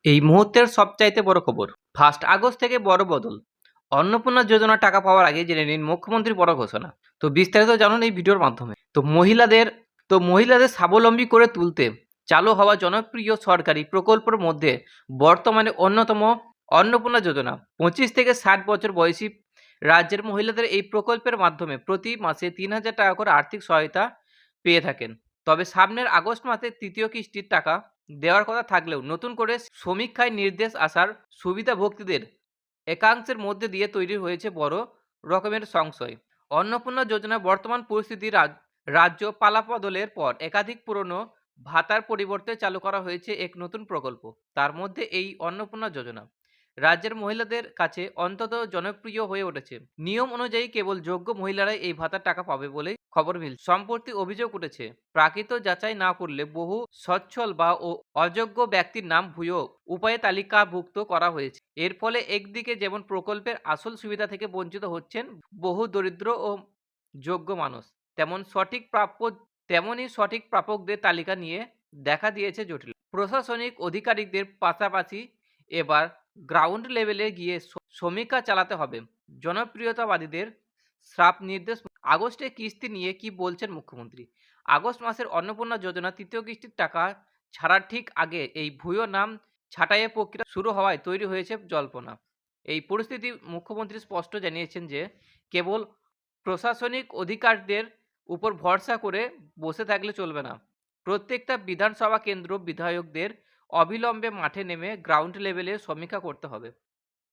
এই মুহূর্তের সবচাইতে বড় খবর, 1 আগস্ট থেকে বড় বদল। অন্নপূর্ণা যোজনা টাকা পাওয়ার আগে জেনে নিন মুখ্যমন্ত্রীর বড় ঘোষণা। তো বিস্তারিত জানুন এই ভিডিওর মাধ্যমে। মহিলাদের স্বাবলম্বী করে তুলতে চালু হওয়া জনপ্রিয় সরকারি প্রকল্পের মধ্যে বর্তমানে অন্যতম অন্নপূর্ণা যোজনা। 25 থেকে 60 বছর বয়সী রাজ্যের মহিলাদের এই প্রকল্পের মাধ্যমে প্রতি মাসে 3,000 টাকা করে আর্থিক সহায়তা পেয়ে থাকেন। তবে সামনের আগস্ট মাসে তৃতীয় কিস্তির টাকা দেওয়ার কথা থাকলেও নতুন করে সমীক্ষায় নির্দেশ আসার সুবিধাভোগীদের একাংশের মধ্যে দিয়ে তৈরি হয়েছে বড় রকমের সংশয়। অন্নপূর্ণা যোজনা বর্তমান পরিস্থিতি রাজ্য পালাবদলের পর একাধিক পুরনো ভাতার পরিবর্তে চালু করা হয়েছে এক নতুন প্রকল্প। তার মধ্যে এই অন্নপূর্ণা যোজনা রাজ্যের মহিলাদের কাছে অন্তত জনপ্রিয় হয়ে উঠেছে। নিয়ম অনুযায়ী কেবল যোগ্য মহিলারাই এই ভাতার টাকা পাবে বলে খবর মিলছে। সম্প্রতি অভিযোগ উঠেছে, প্রাকৃত যাচাই না করলে বহু সচ্ছল বা অযোগ্য ব্যক্তির নাম ভুয়ো উপায়ে তালিকাভুক্ত করা হয়েছে। এর ফলে একদিকে যেমন প্রকল্পের আসল সুবিধা থেকে বঞ্চিত হচ্ছেন বহু দরিদ্র ও যোগ্য মানুষ, তেমনই সঠিক প্রাপকদের তালিকা নিয়ে দেখা দিয়েছে জটিল। প্রশাসনিক আধিকারিকদের পাশাপাশি এবার গ্রাউন্ড লেভেলে গিয়ে সমীক্ষা চালাতে হবে। জনপ্রিয়তাবাদীদের শ্রাপ নির্দেশ। আগস্টে কিস্তি নিয়ে কি বলছেন মুখ্যমন্ত্রী? আগস্ট মাসের অন্নপূর্ণা যোজনা তৃতীয় কিস্তির টাকা ছাড়ার ঠিক আগে এই ভুয়ো নাম ছাঁটাইয়ের প্রক্রিয়া শুরু হওয়ায় তৈরি হয়েছে জল্পনা। এই পরিস্থিতি মুখ্যমন্ত্রী স্পষ্ট জানিয়েছেন যে কেবল প্রশাসনিক অধিকারদের উপর ভরসা করে বসে থাকলে চলবে না। প্রত্যেকটা বিধানসভা কেন্দ্র বিধায়কদের অবিলম্বে মাঠে নেমে গ্রাউন্ড লেভেলে সমীক্ষা করতে হবে।